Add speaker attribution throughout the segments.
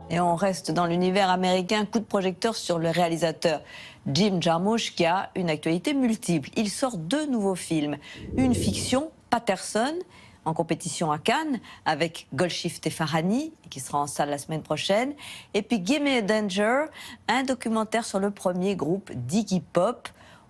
Speaker 1: Et on reste dans l'univers américain, coup de projecteur sur le réalisateur Jim Jarmusch qui a une actualité multiple. Il sort 2 nouveaux films, une fiction, Patterson, en compétition à Cannes, avec Golshifteh Farahani, qui sera en salle la semaine prochaine, et puis Gimme a Danger, un documentaire sur le premier groupe d'Iggy Pop.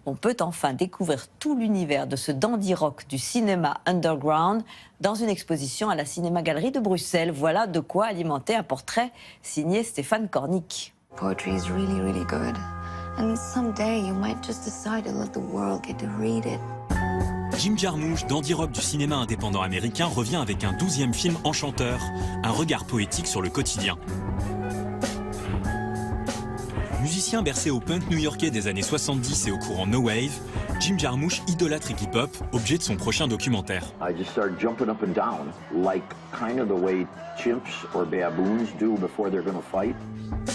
Speaker 1: On peut enfin découvrir tout l'univers de ce dandy rock du cinéma underground dans une exposition à la Cinéma-Galerie de Bruxelles. Voilà de quoi alimenter un portrait signé Stéphane Cornic.
Speaker 2: Poetry is really, really good. And someday you might just decide to let the world get to read it.
Speaker 3: Jim Jarmusch, dandy rock du cinéma indépendant américain, revient avec un 12e film enchanteur, un regard poétique sur le quotidien. Musicien bercé au punk new-yorkais des années 70 et au courant no wave, Jim Jarmusch idolâtre Iggy Pop, objet de son prochain documentaire.
Speaker 4: I just started jumping up and down, like kind of the way chimps or baboons do before they're gonna fight.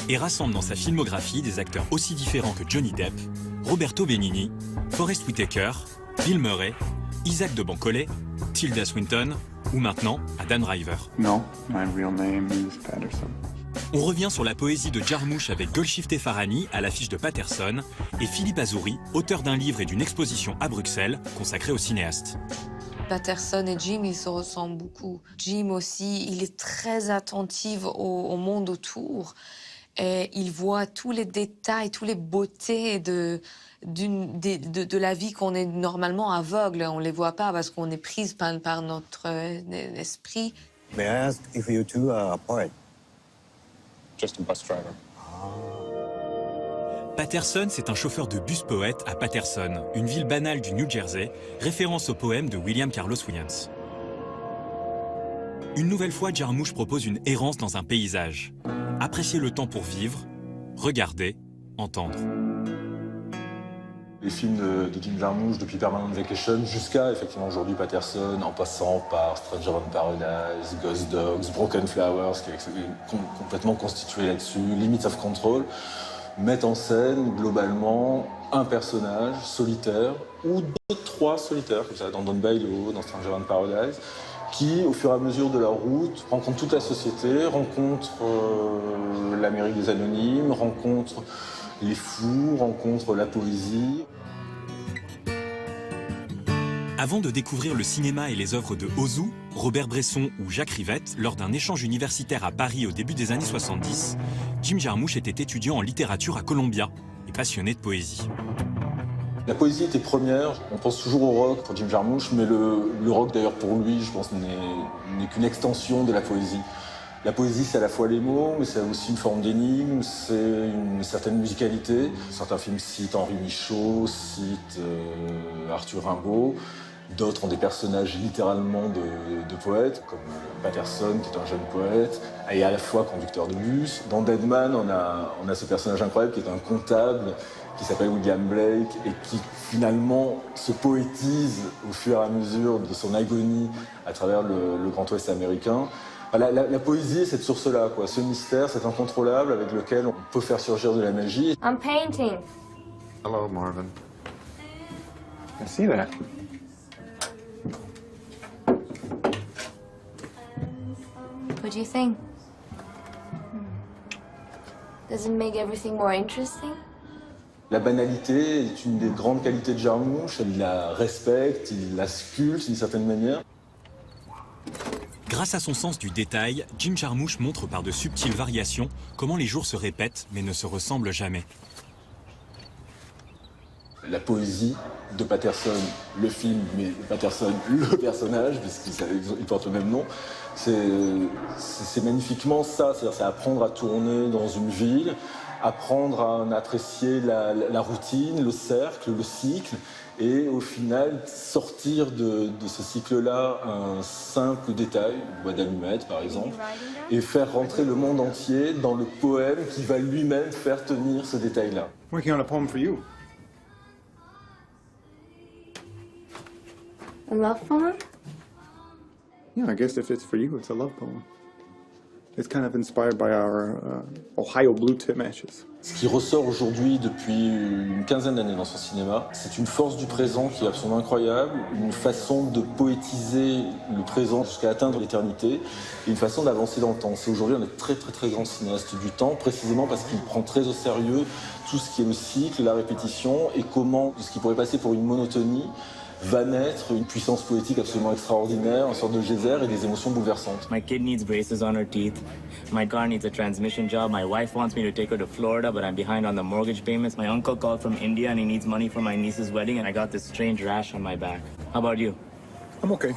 Speaker 3: Et rassemble dans sa filmographie des acteurs aussi différents que Johnny Depp, Roberto Benigni, Forest Whitaker, Bill Murray, Isaac de Bancolé, Tilda Swinton ou maintenant Adam Driver.
Speaker 5: No, my real name is Patterson.
Speaker 3: On revient sur la poésie de Jarmusch avec Golshifteh Farahani à l'affiche de Patterson et Philippe Azouri, auteur d'un livre et d'une exposition à Bruxelles consacrée au cinéaste.
Speaker 2: Patterson et Jim, ils se ressemblent beaucoup. Jim aussi, il est très attentif au monde autour. Et il voit tous les détails, toutes les beautés de la vie qu'on est normalement aveugle. On ne les voit pas parce qu'on est prise par notre esprit.
Speaker 6: May I ask if you two are a poet?
Speaker 5: Just a bus driver.
Speaker 3: Patterson, c'est un chauffeur de bus poète à Patterson, une ville banale du New Jersey, référence au poème de William Carlos Williams. Une nouvelle fois, Jarmusch propose une errance dans un paysage. Apprécier le temps pour vivre, regarder, entendre.
Speaker 7: Les films de Jim Jarmusch, depuis Permanent Vacation jusqu'à effectivement aujourd'hui Patterson, en passant par Stranger in Paradise, Ghost Dogs, Broken Flowers, qui est complètement constitué là-dessus, Limits of Control, mettent en scène globalement un personnage solitaire ou 2-3 solitaires, comme ça, dans Don Bailo, dans Stranger in Paradise, qui, au fur et à mesure de leur route, rencontrent toute la société, rencontrent l'Amérique des Anonymes, rencontrent les fous, rencontrent la poésie.
Speaker 3: Avant de découvrir le cinéma et les œuvres de Ozu, Robert Bresson ou Jacques Rivette, lors d'un échange universitaire à Paris au début des années 70, Jim Jarmusch était étudiant en littérature à Columbia et passionné de poésie.
Speaker 7: La poésie était première, on pense toujours au rock pour Jim Jarmusch, mais le rock d'ailleurs pour lui, je pense, n'est qu'une extension de la poésie. La poésie, c'est à la fois les mots, mais c'est aussi une forme d'énigme, c'est une certaine musicalité. Certains films citent Henri Michaud, citent Arthur Rimbaud. D'autres ont des personnages littéralement de poètes, comme Patterson, qui est un jeune poète, et à la fois conducteur de bus. Dans Deadman, on a ce personnage incroyable qui est un comptable, qui s'appelle William Blake, et qui finalement se poétise au fur et à mesure de son agonie à travers le Grand Ouest américain. La poésie, cette source-là, quoi, ce mystère, cet incontrôlable avec lequel on peut faire surgir de la magie.
Speaker 8: I'm painting.
Speaker 5: Hello, Marvin. I see that.
Speaker 8: What do you think? Does it make everything more interesting?
Speaker 7: La banalité est une des grandes qualités de Jarmusch, il la respecte, il la sculpte d'une certaine manière.
Speaker 3: Grâce à son sens du détail, Jim Jarmusch montre par de subtiles variations comment les jours se répètent mais ne se ressemblent jamais.
Speaker 7: La poésie de Patterson, le film, mais Patterson, le personnage, puisqu'il porte le même nom, c'est magnifiquement ça, c'est apprendre à tourner dans une ville, apprendre à en apprécier la routine, le cercle, le cycle, et au final sortir de ce cycle-là un simple détail, une boîte d'allumettes par exemple, et faire rentrer le monde entier dans le poème qui va lui-même faire tenir ce détail-là.
Speaker 5: Working on a poem for you.
Speaker 8: A love poem?
Speaker 5: Yeah, I guess if it's for you, it's a love poem. It's kind of inspired by our Ohio blue tip matches.
Speaker 7: Ce qui ressort aujourd'hui depuis une quinzaine d'années dans son cinéma, c'est une force du présent qui est absolument incroyable, une façon de poétiser le présent jusqu'à atteindre l'éternité, et une façon d'avancer dans le temps. C'est aujourd'hui un des très très très grands cinéastes du temps, précisément parce qu'il prend très au sérieux tout ce qui est le cycle, la répétition, et comment ce qui pourrait passer pour une monotonie va naître une puissance poétique absolument extraordinaire, une sorte de geyser et des émotions bouleversantes.
Speaker 9: My kid needs braces on her teeth. My car needs a transmission job. My wife wants me to take her to Florida, but I'm behind on the mortgage payments. My uncle called from India and he needs money for my niece's wedding, and I got this strange rash on my back. How about you?
Speaker 5: I'm okay.